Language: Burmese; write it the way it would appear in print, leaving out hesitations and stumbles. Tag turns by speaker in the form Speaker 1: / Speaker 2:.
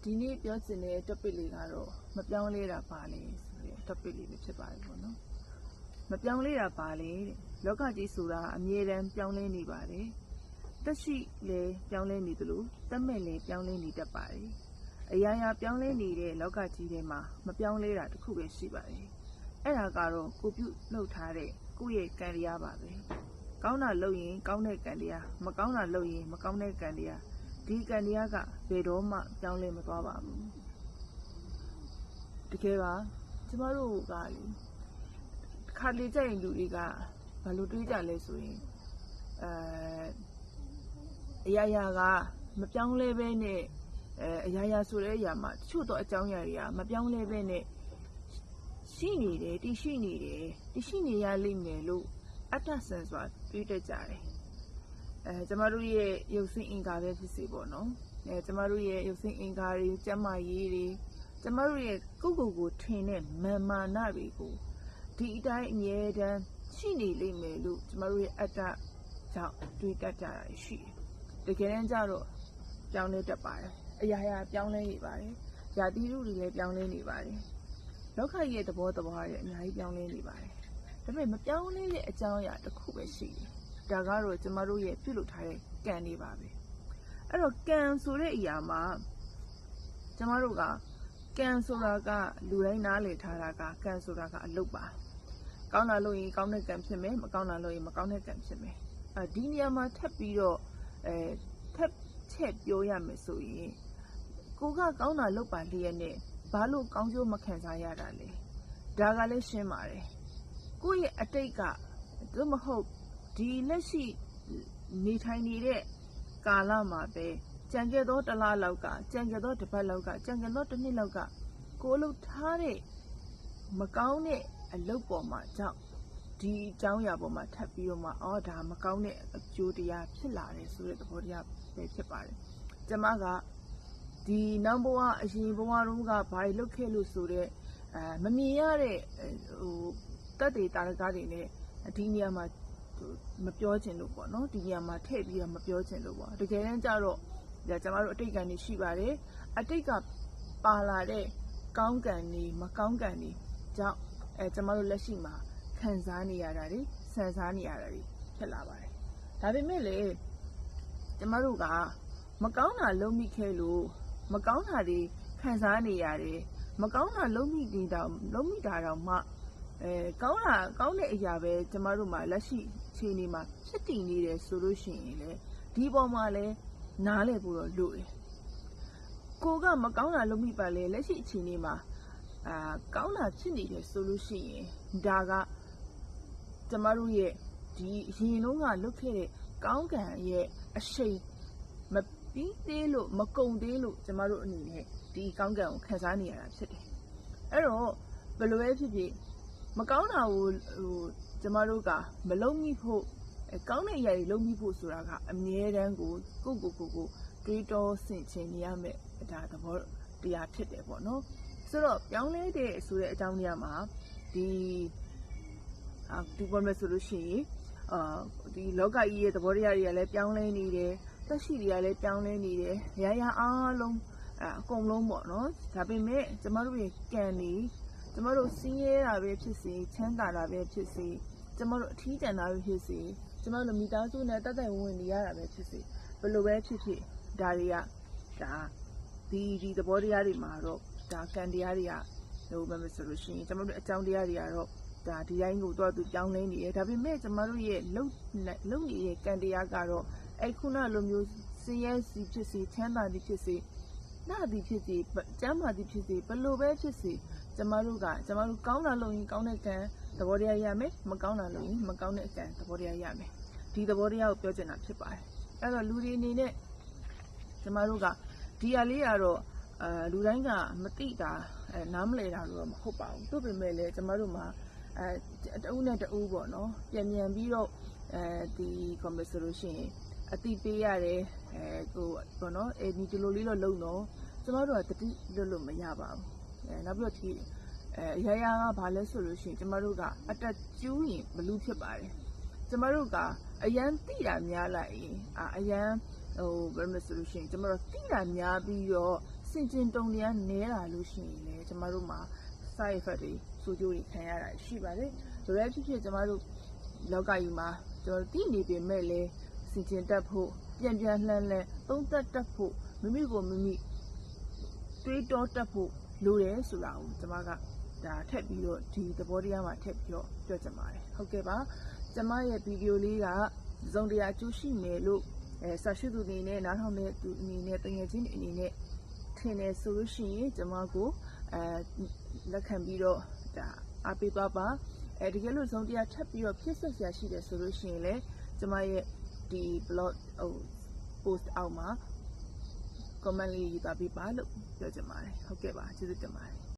Speaker 1: ဒီနေ့ပြောချင်တဲ့ topic လေးကတော့မပြောင်းလဲတာပါလေဆိုတဲ့ topic လေးပဲဖြစ်ပါတယ်ပေါ့နော်မပြောင်းလဲတာပါလေတဲ့လောကကြီးဆိုတာအမြဲတမ်းပြောင်းလဲနေပါတယ်တက်ရှိလည်းပြောင်းလဲနေသလိုတက်မဲ့လည်းပြောင်းလဲနေတတ်ပါတယ်အရာရာပြောင်းလဲနေတဲ့လောကကြီးထဲမှာမပြောင်းလဲတာတစ်ခုပဲရှိပါတယ်အဲ့ဒါကတော့ကိုပြုလှုပ်ထားတဲ့ကိုယ့်ရဲ့ကံတရားပါပဲကောင်းတာလုပ်ရင်ကောင်းတဲ့ကံတရားမကောင်းတာလုပ်ရင်မကောင်းတဲ့ကံတရားဒီကံတရားကဘယ်တော့မှပြောင်းလဲမသွားပါဘူးတကယ်ပါကျမတို့ကလေခါလေကြရင်လူတွေကဘာလို့တွေးကြလဲဆိုရင်အရာရာကမပြောင်းလဲပဲနဲ့အရာရာဆိုတဲ့အရာမှာတချို့တော့အကြောင်းအရာတွေကမပြောင်းလဲပဲနဲ့ရှိနေတယ်တည်ရှိနေတယ်တည်ရှိနေရလိမ့်မယ်လို့အတ္တဆန်စွာတွေးတတ်ကြတယ်ကျမတို့ရဲ့ရုပ်ဆင်းအင်္ဂါပဲဖြစ်စေပေါ့နော်ကျမတို့ရဲ့ရုပ်ဆင်းအင်္ဂါတွေကျန်းမာရေးတွေကျမတို့ရဲ့ကိုယ့်ကိုယ်ထင်တဲ့မာနတွေကိုဒီအတိုင်းအမြဲတမ်းရှိနေလိမ့်မယ်လို့ကျမတို့ရဲ့အတ္တကြောင့်တွေးတတ်ကြတာရှိတယ်တကယ်တမ်းကျတော့ပြောင်းလဲတတ်ပါတယ်အရာရာပြောင်းလဲနေပါတယ်ယာတိရုတွေလည်းပြောင်းလဲနေပါတယ်လောကကြီးရဲ့သဘောတဘာဝတွေအများကြီးပြောင်းလဲနေပါတယ်ဒါပေမဲ့မပြောင်းလဲတဲ့အကြောင်းအရာတစ်ခုပဲရှိတယ်ဒါကတော့ကျမတို့ရဲ့ပြုလုပ်ထားတဲ့ကံတွေပါပဲအဲ့တော့ကံဆိုတဲ့အရာမှာကျမတို့ကကံဆိုတာကလူတိုင်းနားလည်ထားတာကကံဆိုတာကအလုပ်ပါကောင်းတာလုပ်ရင်ကောင်းတဲ့ကံဖြစ်မယ်မကောင်းတာလုပ်ရင်မကောင်းတဲ့ကံဖြစ်မယ်ဒီနေရာမှာထပ်ပြီးတော့ထပ်ချက်ပြောရမယ်ဆိုရင်ကိုကကောင်းတာလုပ်ပါလျက်နဲ့ဘာလို့ကောင်းကျိုးမခံစားရတာလဲဒါကလည်းရှင်းပါတယ်ကိုယ့်ရဲ့အတိတ်ကသို့မဟုတ်ဒီလက်ရှိနေထိုင်နေတဲ့ကာလမှာပဲကြံခဲ့သောတစ်လလောက်ကကြံခဲ့သောတစ်ပတ်လောက်ကကြံခဲ့သောတစ်နှစ်လောက်ကကိုယ်လှုပ်ထားတဲ့မကောင်းတဲ့အလုပ်ပေါ်မှာကြောင့်ဒီအကြောင်းအရာပေါ်မှာထပ်ပြီးတော့မှဒါမကောင်းတဲ့အကျိုးတရားဖြစ်လာတယ်ဆိုတဲ့သဘောတရားပဲဖြစ်ပါတယ်ကျမကဒီနောက်ဘဝအရင်ဘဝတုန်းကဘာတွေလုပ်ခဲ့လို့ဆိုတဲ့မမြင်ရတဲ့တက်တွေတာရကားတွေနဲ့ဒီနေရာမှာမပြောချင်လို့ပေါ့နော်ဒီနေရာမှာထည့်ပြီးတော့မပြောချင်လို့ပေါ့တကယ်တမ်းကျတော့ကျမတို့အတိတ်ကံတွေရှိပါတယ်အတိတ်ကပါလာတဲ့ကောင်းကံတွေမကောင်းကံတွေကြောင့်ကျမတို့လက်ရှိမှာခံစားနေရတာတွေဆန်စားနေရတာတွေဖြစ်လာပါတယ်ဒါပေမဲ့လေကျမတို့ကမကောင်းတာလုပ်မိခဲ့လို့မကောင်းတာတွေခံစားနေရတယ်မကောင်းတာလုပ်မိတာတော့မှကောင်းတဲ့အရာပဲကျမတို့မှာလက်ရှိအခြေအနေမှာဖြစ်တည်နေတယ်ဆိုလို့ရှိရင်လေဒီပေါ်မှာလည်းနားလည်ဖို့တော့လိုတယ်ကိုကမကောင်းတာလုပ်မိပါလေလက်ရှိအခြေအနေမှာကောင်းတာဖြစ်နေတယ်ဆိုလို့ရှိရင်ဒါကကျမတို့ရဲ့ဒီအရင်တုန်းကလုပ်ခဲ့တဲ့ကောင်းကံရဲ့အရှိန်မပြီးသေးလို့မကုန်သေးလို့ကျမတို့အနေနဲ့ဒီကောင်းကံကိုခံစားနေရတာဖြစ်တယ်အဲ့တော့ဘယ်လိုပဲဖြစ်ဖြစ်မကောင်းတာကိုကျမတို့ကမလုံးမိဖို့ကောင်းတဲ့အရာတွေလုံးမိဖို့ဆိုတာကအမြဲတမ်းကိုကိုတွေးတောဆင်ခြင်နေရမယ်ဒါသဘောတရားဖြစ်တယ်ပေါ့နော်ဆိုတော့ပြောင်းလဲတဲ့ဆိုတဲ့အကြောင်းတရားမှာဒီပေါ်မှာဆိုလို့ရှိရင်ဒီလောကကြီးရဲ့သဘောတရားတွေကလည်းပြောင်းလဲနေတယ်သက်ရှိတွေကလည်းပြောင်းလဲနေတယ်ရာအားလုံးအကုန်လုံးပေါ့နော်ဒါပေမဲ့ကျမတို့ရဲ့ကံတွေကျမတို့စင်းရဲတာပဲဖြစ်စေချမ်းသာတာပဲဖြစ်စေကျမတို့အထီးကျန်တာပဲဖြစ်စေကျမတို့မိသားစုနဲ့တက်တက်ဝင်နေရတာပဲဖြစ်စေဘယ်လိုပဲဖြစ်ဖြစ်ဒါတွေကဒီသဘောတရားတွေမှာတော့ဒါကံတရားတွေကလို့ပဲဆိုလို့ရှိရင်ကျမတို့အကြောင်းတရားတွေကတော့ဒါဒီတိုင်းကိုတော့သူပြောင်းလဲနေတယ်ဒါပေမဲ့ကျမတို့ရဲ့လုံနေတဲ့ကံတရားကတော့ခုနလိုမျိုးစင်းရဲစီဖြစ်စေချမ်းသာသည်ဖြစ်စေနာသည်ဖြစ်စေကျမ်းမာသည်ဖြစ်စေဘယ်လိုပဲဖြစ်စေကျမတို့ကောင်းတာလုပ်ရင်ကောင်းတဲ့ကံသဘောတရားရမယ်မကောင်းတာလုပ်ရင်မကောင်းတဲ့အကံသဘောတရားရမယ်ဒီသဘောတရားကိုပြောချင်တာဖြစ်ပါတယ်အဲ့တော့လူတွေအနေနဲ့ကျမတို့ကဒီအလေးကတော့လူတိုင်းကမသိတာနားမလည်တာလို့တော့မဟုတ်ပါဘူးသို့ပေမဲ့လည်းကျမတို့မှာတဦးနဲ့တဦးပေါ့နော်ပြန်ပြီးတော့ဒီကွန်ပျူတာဆိုလို့ရှိရင်အတိပေးရတယ်ကိုပေါ့နော်ဒီလိုလေးတော့လုံတော့ကျမတို့ကတတိလို့မရပါဘူးနောက်ပြီးတော့ဒီအရာကဘာလဲဆိုလို့ရှိရင်ကျမတို့ကအတက်ကျူးရင်ဘလူးဖြစ်ပါတယ်ကျမတို့ကအရန်တိတာများလိုက်ရင်အရန်ဘယ်လိုဆိုလို့ရှိရင်ကျမတို့တိတာများပြီးတော့စ စင်ကျင်တုံတရားနဲလာလို့ရှိရင်လည်းကျမတို့မှာ side effect တွေဆိုးကျိုးတွေခံရတာရှိပါတယ်။ဒါလည်းဖြစ်ဖြစ်ကျမတို့လောကကြီးမှာကျွန်တော်သိနေပေမဲ့လည်းစင်ကျင်တတ်ဖို့ပြန်လှန်သုံးသက်တတ်ဖို့မိမိကိုမိမိတွေးတောတတ်ဖို့လိုတယ်ဆိုတာကိုကျမကဒါထပ်ပြီးတော့ဒီသဘောတရားမှာထပ်ပြီးတော့ပြောချင်ပါတယ်။ဟုတ်ကဲ့ပါ။ကျမရဲ့ဗီဒီယိုလေးကစုံတရားကျိုးရှိမယ်လို့စာရှိသူအနေနဲ့နားထောင်တဲ့သူအနေနဲ့တကယ်ချင်းအနေနဲ့ထင်တယ်ဆိုလို့ရှိရင်ကျမကိုလက်ခံပြီးတော့ဒါအားပေးသွားပါတကယ်လို့စုံတရားထပ်ပြီးတော့ဖြစ်ဆက်ရရှိတယ်ဆိုလို့ရှိရင်လည်းကျမရဲ့ဒီ blog post အောက်မှာ comment လေးရေးသားပေးပါလို့ပြောချင်ပါတယ်ဟုတ်ကဲ့ပါကျေးဇူးတင်ပါတယ်